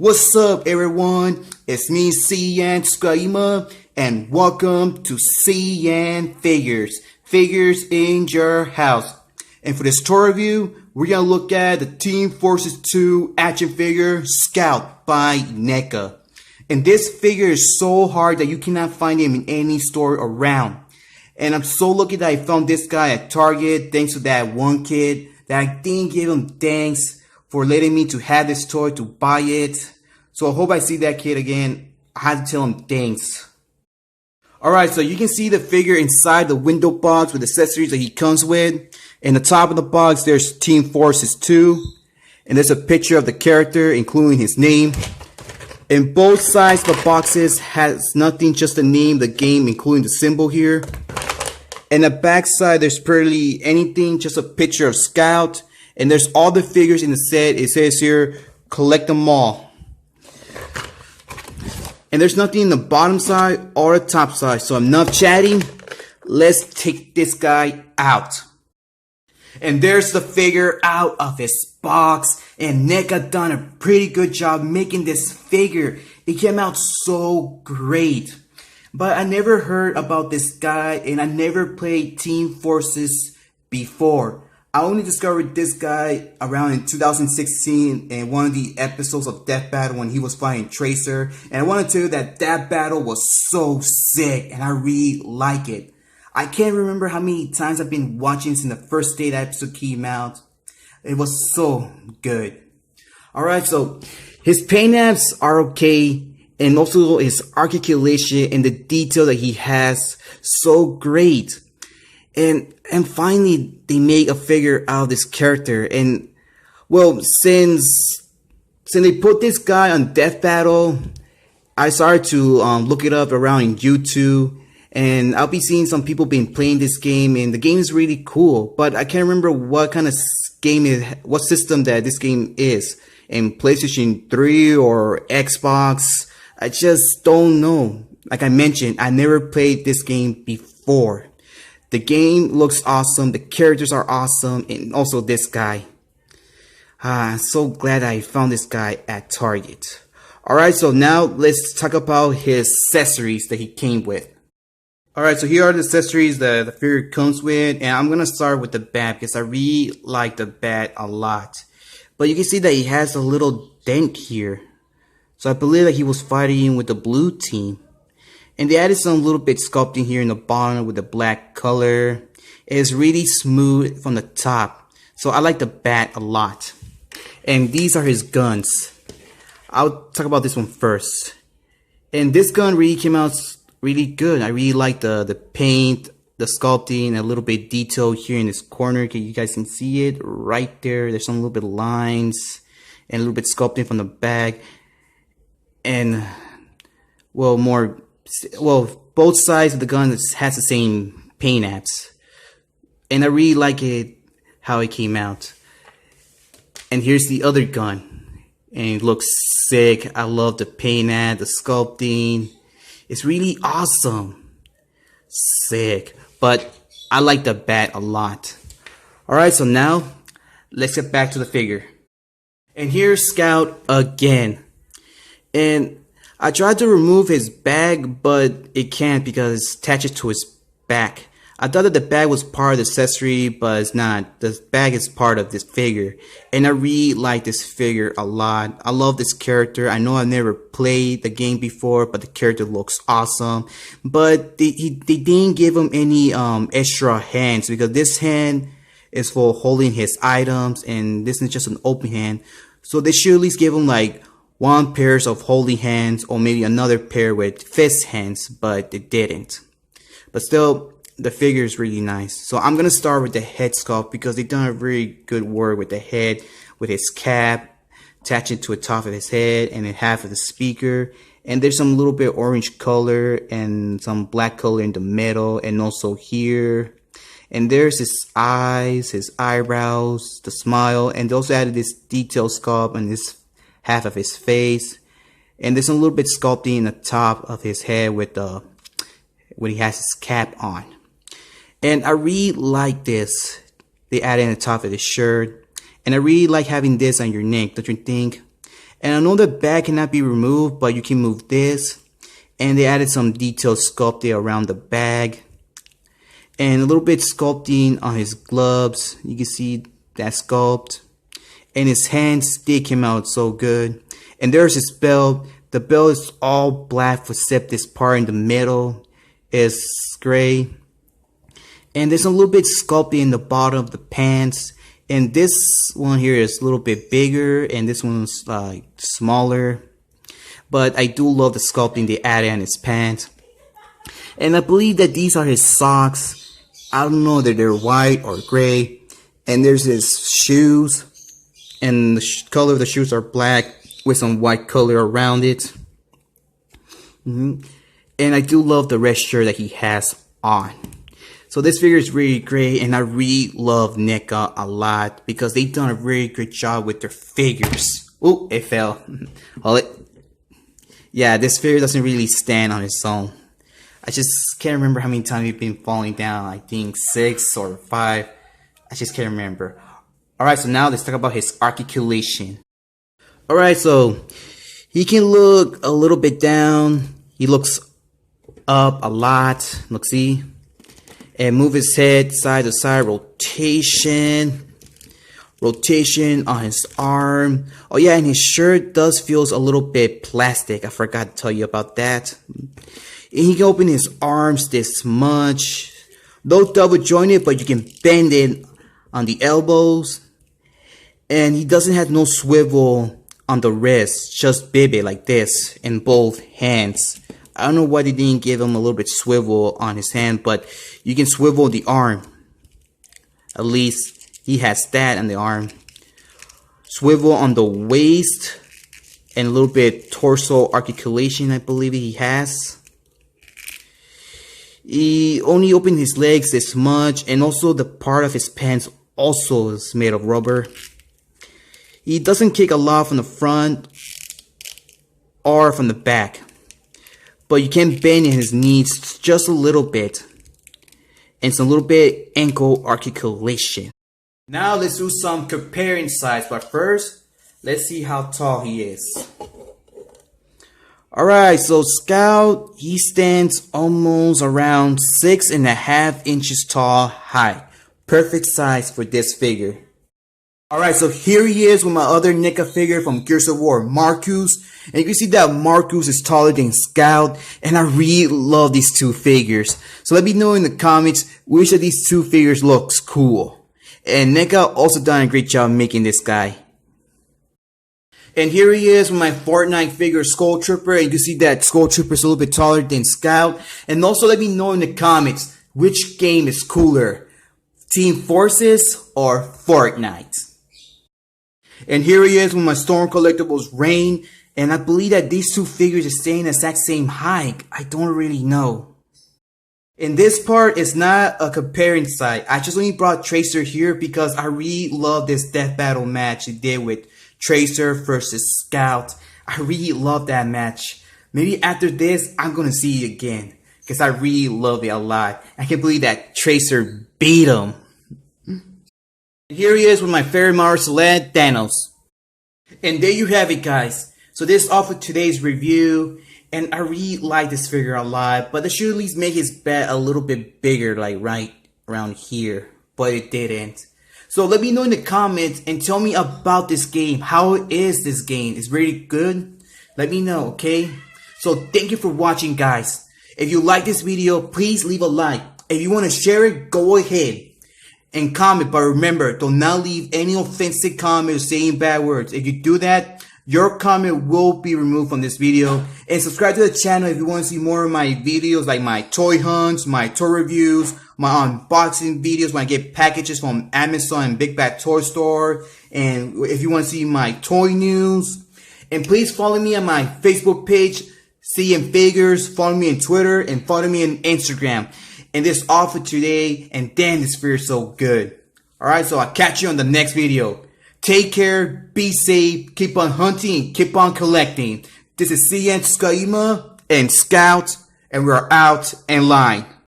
What's up, everyone? It's me, CN.TSUKAIMA, and welcome to CN.Figures, Figures in your house. And for this tour review, we're going to look at the Team Forces 2 action figure Scout by NECA. And this figure is so hard that you cannot find him in any store around. And I'm so lucky that I found this guy at Target thanks to that one kid that I didn't give him thanks for letting me to have this toy to buy it. So I hope I see that kid again. I had to tell him thanks. Alright, so you can see the figure inside the window box with accessories that he comes with. In the top of the box, there's Team Forces 2. And there's a picture of the character, including his name. And both sides of the boxes has nothing, just the name, the game, including the symbol here. And the back side, there's barely anything, just a picture of Scout. And there's all the figures in the set. It says here, collect them all. And there's nothing in the bottom side or the top side. So enough chatting. Let's take this guy out. And there's the figure out of his box. And NECA done a pretty good job making this figure. It came out so great. But I never heard about this guy. And I never played Team Forces before. I only discovered this guy around in 2016 in one of the episodes of Death Battle when he was fighting Tracer. And I want to tell you that that battle was so sick and I really like it. I can't remember how many times I've been watching since the first day that episode came out. It was so good. Alright, so his paint apps are okay. And also his articulation and the detail that he has, so great. And finally, they made a figure out of this character. And, well, since they put this guy on Death Battle, I started to look it up around in YouTube. And I'll be seeing some people been playing this game. And the game is really cool. But I can't remember what kind of game is, what system that this game is. In PlayStation 3 or Xbox. I just don't know. Like I mentioned, I never played this game before. The game looks awesome, the characters are awesome, and also this guy. I'm so glad I found this guy at Target. Alright, so now let's talk about his accessories that he came with. Alright, so here are the accessories that the figure comes with, and I'm gonna start with the bat because I really like the bat a lot. But you can see that he has a little dent here. So I believe that he was fighting with the blue team. And they added some little bit sculpting here in the bottom with the black color. It's really smooth from the top. So I like the bat a lot. And these are his guns. I'll talk about this one first. And this gun really came out really good. I really like the paint, the sculpting, a little bit detail here in this corner. You guys can see it right there. There's some little bit of lines and a little bit sculpting from the back. And, well, both sides of the gun has the same paint apps. And I really like it, how it came out. And here's the other gun. And it looks sick. I love the paint app, the sculpting. It's really awesome. Sick. But I like the bat a lot. Alright, so now, let's get back to the figure. And here's Scout again. And I tried to remove his bag, but it can't because it's attached to his back. I thought that the bag was part of the accessory, but it's not. The bag is part of this figure. And I really like this figure a lot. I love this character. I know I've never played the game before, but the character looks awesome. But they didn't give him any extra hands because this hand is for holding his items and this is just an open hand. So they should at least give him like one pair of holding hands or maybe another pair with fist hands, but they didn't. But still, the figure is really nice. So I'm going to start with the head sculpt because they've done a very good work with the head, with his cap, attaching to the top of his head and then half of the speaker. And there's some little bit orange color and some black color in the middle and also here. And there's his eyes, his eyebrows, the smile, and they also added this detail sculpt on this half of his face, and there's a little bit sculpting in the top of his head with when he has his cap on. And I really like this. They added in the top of his shirt, and I really like having this on your neck, don't you think? And I know the bag cannot be removed, but you can move this. And they added some detailed sculpting around the bag. And a little bit sculpting on his gloves. You can see that sculpt. And his hands, they came out so good. And there's his belt. The belt is all black except this part in the middle is gray. And there's a little bit sculpting in the bottom of the pants. And this one here is a little bit bigger, and this one's like smaller. But I do love the sculpting they added on his pants. And I believe that these are his socks. I don't know that they're white or gray. And there's his shoes. And the color of the shoes are black with some white color around it. And I do love the red shirt that he has on. So this figure is really great, and I really love NECA a lot because they've done a really great job with their figures. Oh, it fell. Hold it. Yeah, this figure doesn't really stand on its own. I just can't remember how many times we've been falling down. I think 6 or 5. I just can't remember. Alright, so now let's talk about his articulation. Alright, so he can look a little bit down. He looks up a lot. Look, see? And move his head side to side, rotation on his arm. Oh yeah, and his shirt does feels a little bit plastic. I forgot to tell you about that. And he can open his arms this much. No double jointed, but you can bend it on the elbows. And he doesn't have no swivel on the wrist, just bibby like this in both hands. I don't know why they didn't give him a little bit swivel on his hand, but you can swivel the arm. At least he has that on the arm. Swivel on the waist and a little bit torso articulation, I believe he has. He only opened his legs this much, and also the part of his pants also is made of rubber. He doesn't kick a lot from the front or from the back. But you can bend in his knees just a little bit. And some little bit ankle articulation. Now let's do some comparing size. But first, let's see how tall he is. Alright, so Scout, he stands almost around 6.5 inches tall high. Perfect size for this figure. Alright, so here he is with my other NECA figure from Gears of War, Marcus. And you can see that Marcus is taller than Scout. And I really love these two figures. So let me know in the comments which of these two figures looks cool. And NECA also done a great job making this guy. And here he is with my Fortnite figure, Skull Trooper. And you can see that Skull Trooper is a little bit taller than Scout. And also let me know in the comments which game is cooler, Team Forces or Fortnite. And here he is with my Storm Collectibles Rain. And I believe that these two figures are staying the exact same height. I don't really know. In this part, it's not a comparing site. I just only brought Tracer here because I really love this death battle match they did with Tracer versus Scout. I really love that match. Maybe after this, I'm going to see it again because I really love it a lot. I can't believe that Tracer beat him. Here he is with my favorite martial art, Thanos. And there you have it, guys. So this is all for today's review. And I really like this figure a lot. But they should at least make his bat a little bit bigger, like right around here. But it didn't. So let me know in the comments and tell me about this game. How is this game? It's really good? Let me know, okay? So thank you for watching, guys. If you like this video, please leave a like. If you want to share it, go ahead and comment, but remember, do not leave any offensive comments saying bad words. If you do that, your comment will be removed from this video. And subscribe to the channel if you want to see more of my videos, like my toy hunts, my toy reviews, my unboxing videos when I get packages from Amazon and Big Bad Toy Store. And if you want to see my toy news. And please follow me on my Facebook page, CN.Figures. Follow me on Twitter and follow me on Instagram. And this is all for today. And damn, this figure is so good. Alright, so I'll catch you on the next video. Take care, be safe, keep on hunting, and keep on collecting. This is CN.TSUKAIMA and Scout, and we're out in line.